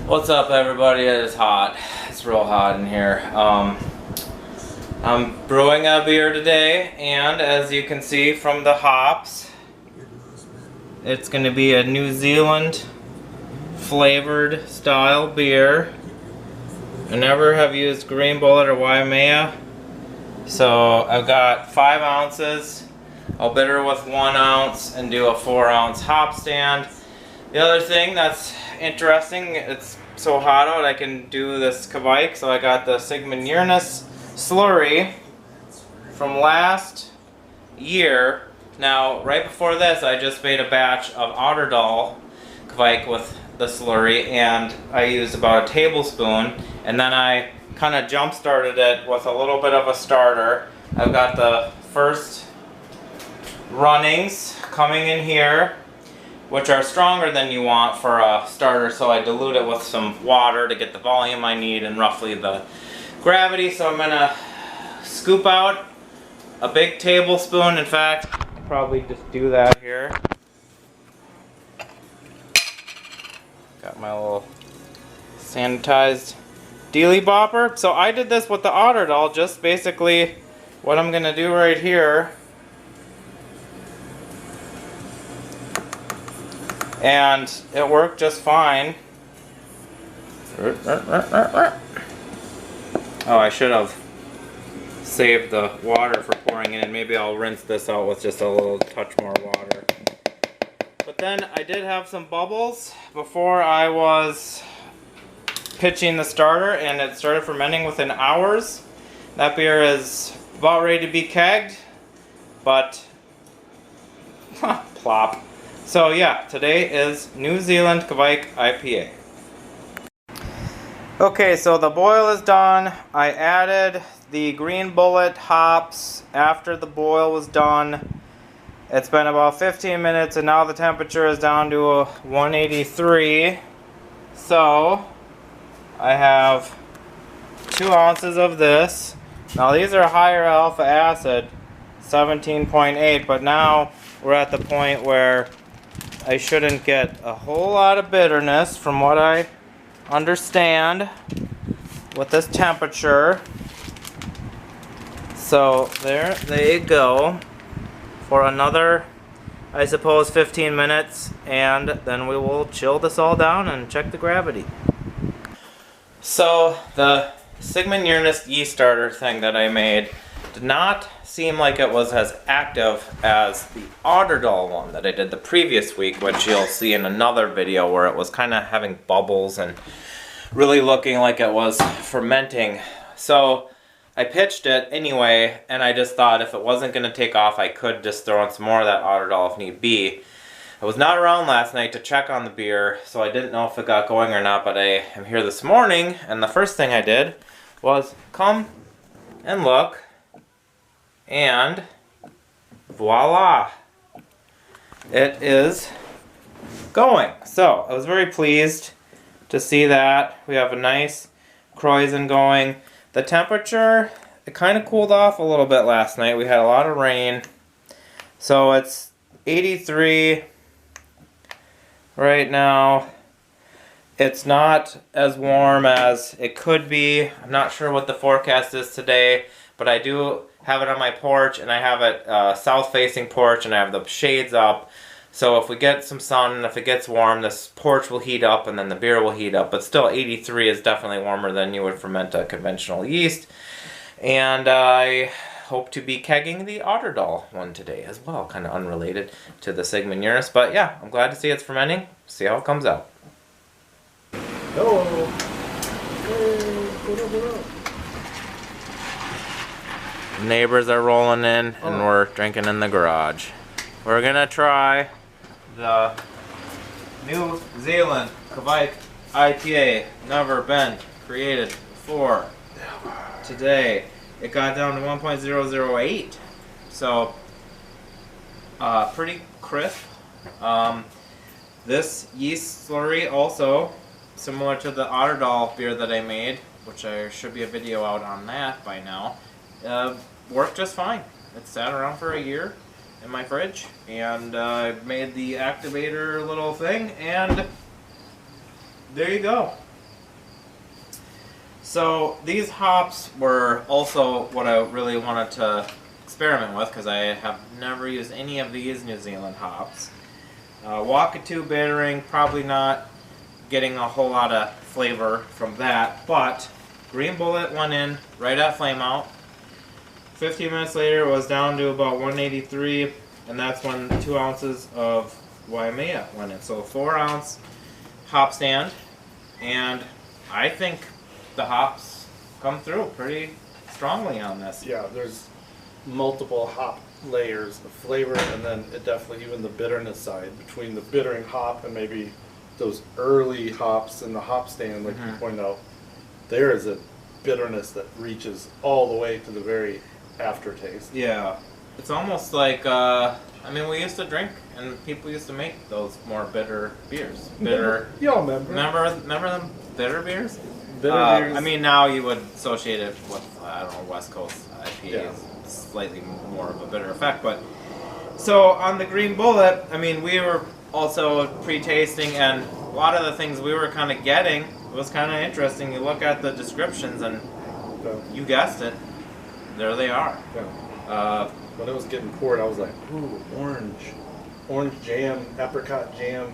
What's up, everybody? It is hot. It's real hot in here. I'm brewing a beer today, and as you can see from the hops, it's going to be a New Zealand flavored style beer. I never have used Green Bullet or Waimea, so I've got 5 ounces. I'll bitter with 1 ounce and do a 4-ounce hop stand. The other thing that's interesting, it's so hot out, I can do this Kveik, so I got the Sigma-Uranus slurry from last year. Now, right before this, I just made a batch of Otterdal Kveik with the slurry, and I used about a tablespoon, and then I kind of jump started it with a little bit of a starter. I've got the first runnings coming in here, which are stronger than you want for a starter, so I dilute it with some water to get the volume I need and roughly the gravity. So I'm gonna scoop out a big tablespoon. In fact, I'll probably just do that here. Got my little sanitized dealy bopper. So I did this with the Otterdal, just basically what I'm gonna do right here. And it worked just fine. Oh, I should have saved the water for pouring it in. Maybe I'll rinse this out with just a little touch more water. But then I did have some bubbles before I was pitching the starter, and it started fermenting within hours. That beer is about ready to be kegged, but plop. So yeah, today is New Zealand Kveik IPA. Okay, so the boil is done. I added the Green Bullet hops after the boil was done. It's been about 15 minutes and now the temperature is down to 183. So I have 2 ounces of this. Now these are higher alpha acid, 17.8, but now we're at the point where I shouldn't get a whole lot of bitterness from what I understand with this temperature. So there they go for another, I suppose, 15 minutes, and then we will chill this all down and check the gravity. So the Sigma-Uranus yeast starter thing that I made did not seem like it was as active as the Otterdal one that I did the previous week, which you'll see in another video where it was kind of having bubbles and really looking like it was fermenting. So I pitched it anyway, and I just thought if it wasn't going to take off, I could just throw in some more of that Otterdal if need be. I was not around last night to check on the beer, so I didn't know if it got going or not, but I am here this morning, and the first thing I did was come and look. And voila, it is going. So I was very pleased to see that. We have a nice Kreuzen going. The temperature, it kind of cooled off a little bit last night. We had a lot of rain. So it's 83 right now. It's not as warm as it could be. I'm not sure what the forecast is today, but I do have it on my porch, and I have it south-facing porch, and I have the shades up. So if we get some sun and if it gets warm, this porch will heat up, and then the beer will heat up. But still, 83 is definitely warmer than you would ferment a conventional yeast. And I hope to be kegging the Otterdal one today as well, kind of unrelated to the Sigma-Uranus. But yeah, I'm glad to see it's fermenting. See how it comes out. Hello. Neighbors are rolling in, and we're drinking in the garage. We're gonna try the New Zealand Kveik IPA. Never been created before. Today it got down to 1.008, so pretty crisp. This yeast slurry also similar to the Otterdal beer that I made, which there should be a video out on that by now. Worked just fine. It sat around for a year in my fridge, and I made the activator little thing, and there you go. So these hops were also what I really wanted to experiment with because I have never used any of these New Zealand hops. Wakatu bittering, probably not getting a whole lot of flavor from that, but Green Bullet went in right at flame out. 15 minutes later it was down to about 183, and that's when 2 ounces of Waimea went in. So a 4-ounce hop stand, and I think the hops come through pretty strongly on this. Yeah, there's multiple hop layers of flavor, and then it definitely even the bitterness side between the bittering hop and maybe those early hops in the hop stand, like you pointed out. There is a bitterness that reaches all the way to the very aftertaste. Yeah, it's almost like I mean, we used to drink and people used to make those more bitter beers. Bitter. Y'all remember? Remember them bitter beers? Bitter beers. I mean, now you would associate it with, I don't know, West Coast IPAs. Yeah. Slightly more of a bitter effect, but so on the Green Bullet, I mean, we were also pre-tasting, and a lot of the things we were kind of getting was kind of interesting. You look at the descriptions, and you guessed it, there they are. Yeah. When it was getting poured, I was like, ooh, orange jam, apricot jam.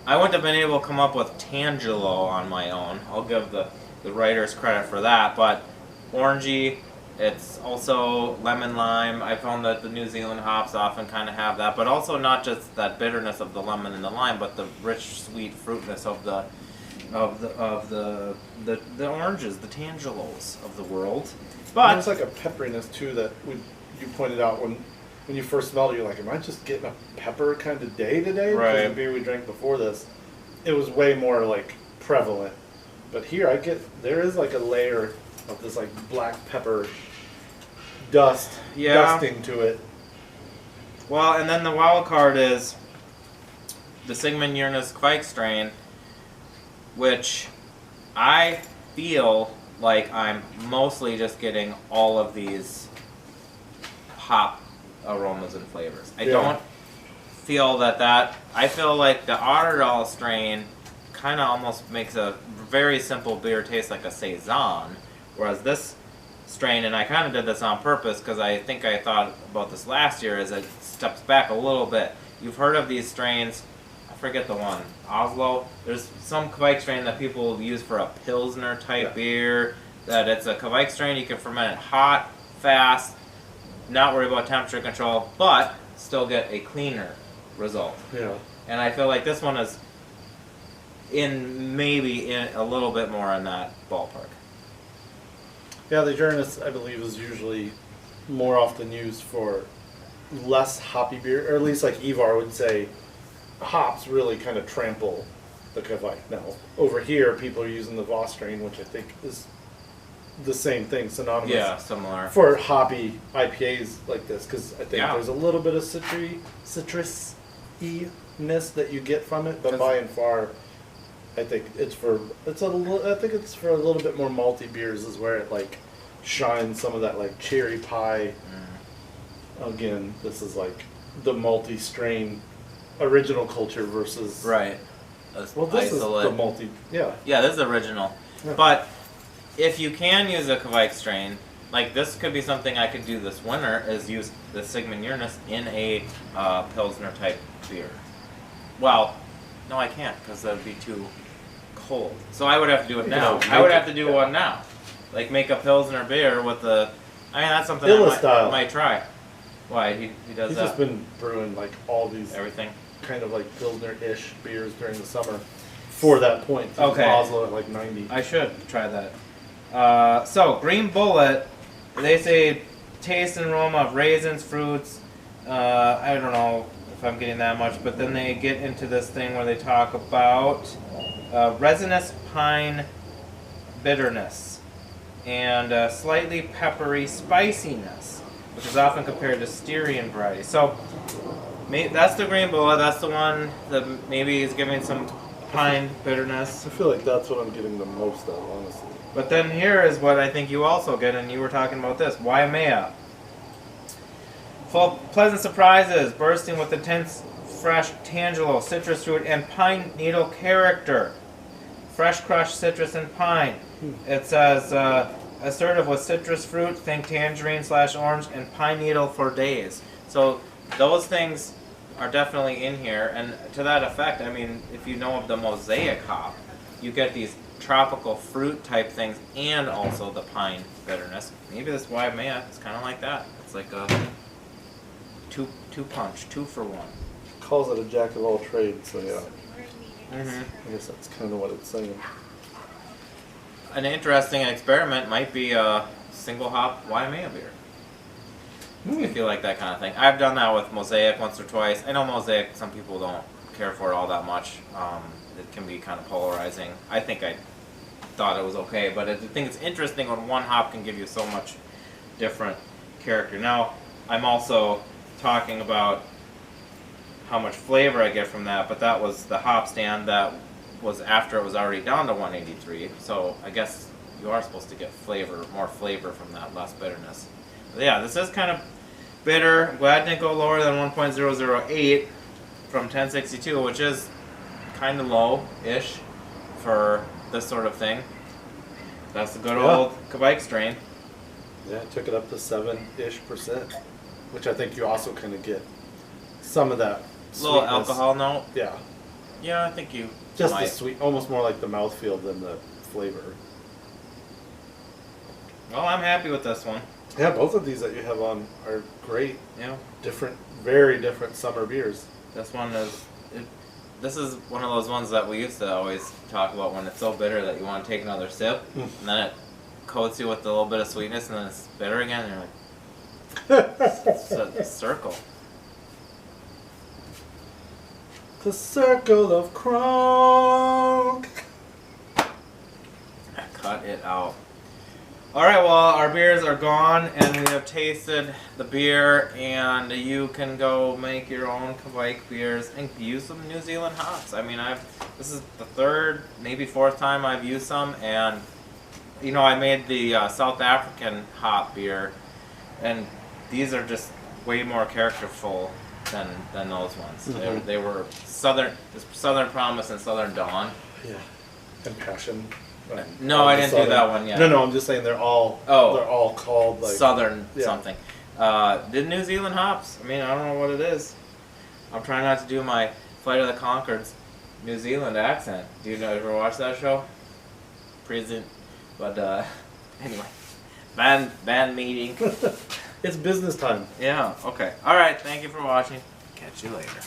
I wouldn't have been able to come up with Tangelo on my own. I'll give the writers credit for that, but orangey. It's also lemon lime. I found that the New Zealand hops often kind of have that, but also not just that bitterness of the lemon and the lime, but the rich, sweet fruitness of the oranges, the Tangelos of the world. But there's like a pepperiness too that you pointed out when you first smelled it. You're like, am I just getting a pepper kind of day today? Right. Because the beer we drank before this, it was way more like prevalent. But here there is like a layer of this like black pepper dusting to it. Well, and then the wild card is the Sigmund Uranus Kveik strain, which I feel like I'm mostly just getting all of these hop aromas and flavors. I don't feel that I feel like the Otterdal strain kind of almost makes a very simple beer taste like a Saison. Whereas this strain, and I kind of did this on purpose because I think I thought about this last year, is it steps back a little bit. You've heard of these strains, I forget the one, Oslo. There's some Kveik strain that people use for a Pilsner type beer, that it's a Kveik strain, you can ferment it hot, fast, not worry about temperature control, but still get a cleaner result. Yeah. And I feel like this one is maybe a little bit more in that ballpark. Yeah, the Uranus, I believe, is usually more often used for less hoppy beer, or at least like Ivar would say, hops really kind of trample the Kveik. Now, over here, people are using the Voss strain, which I think is the same thing, synonymous. Yeah, similar. For hoppy IPAs like this, because I think there's a little bit of citrus-y-ness that you get from it, but by and far, I think it's for a little bit more malty beers is where it like shines some of that like cherry pie. Again, this is like the malty strain original culture versus right. Well, this is the malty. Yeah. Yeah, this is original. Yeah. But if you can use a Kveik strain, like this could be something I could do this winter, is use the Sigmund Uranus in a Pilsner type beer. Well, no, I can't because that would be too cold. So I would have to do it now. I would have to do one now. Like make a Pilsner beer with the... I mean, that's something I might try. Why? He does He's that? just been brewing like all these... Everything? Kind of like Pilsner-ish beers during the summer for that point. Okay. Oslo at like 90. I should try that. So, Green Bullet, they say taste and aroma of raisins, fruits. I don't know if I'm getting that much, but then they get into this thing where they talk about resinous pine bitterness and slightly peppery spiciness, which is often compared to Styrian variety. So that's the Green Bullet. That's the one that maybe is giving some pine bitterness. I feel like that's what I'm getting the most of, honestly. But then here is what I think you also get, and you were talking about this, Waimea. Full of pleasant surprises, bursting with intense, fresh tangelo, citrus fruit, and pine needle character. fresh crushed citrus and pine. It says assertive with citrus fruit, think tangerine / orange, and pine needle for days. So those things are definitely in here, and to that effect, I mean, if you know of the mosaic hop, you get these tropical fruit type things and also the pine bitterness. Maybe that's why it's kind of like that. It's like a two punch, 2 for 1. Calls it a jack of all trades, so yeah. Mm-hmm. I guess that's kind of what it's saying. An interesting experiment might be a single hop Waimea beer. If you like that kind of thing. I've done that with Mosaic once or twice. I know Mosaic, some people don't care for it all that much. It can be kind of polarizing. I think I thought it was okay, but I think it's interesting when one hop can give you so much different character. Now, I'm also talking about how much flavor I get from that, but that was the hop stand that was after it was already down to 183. So I guess you are supposed to get more flavor from that, less bitterness. But yeah, this is kind of bitter. I'm glad it didn't go lower than 1.008 from 1062, which is kind of low-ish for this sort of thing. That's the good old Kveik strain. Yeah, it took it up to 7-ish%, which I think you also kind of get some of that Little sweetness. alcohol note. Yeah. Yeah, I think you Just might. the sweet, almost more like the mouthfeel than the flavor. Well, I'm happy with this one. Yeah, both of these that you have on are great. Yeah. Different, very different summer beers. This one is. This is one of those ones that we used to always talk about when it's so bitter that you want to take another sip, and then it coats you with a little bit of sweetness, and then it's bitter again, and you're like, it's a circle. The circle of Kronk. Cut it out. Alright, well, our beers are gone, and we have tasted the beer, and you can go make your own Kveik beers and use some New Zealand hops. I mean, this is the 3rd, maybe 4th time I've used some, and, you know, I made the South African hop beer, and these are just way more characterful than those ones. Mm-hmm. They were Southern Promise and Southern Dawn. Yeah. And Passion. No, I didn't do that one yet. No, I'm just saying they're all called like Southern something. The New Zealand hops. I mean, I don't know what it is. I'm trying not to do my Flight of the Conchords New Zealand accent. Do you ever watch that show? Prison. But anyway, band meeting. It's business time. Yeah. Okay. All right. Thank you for watching. Catch you later.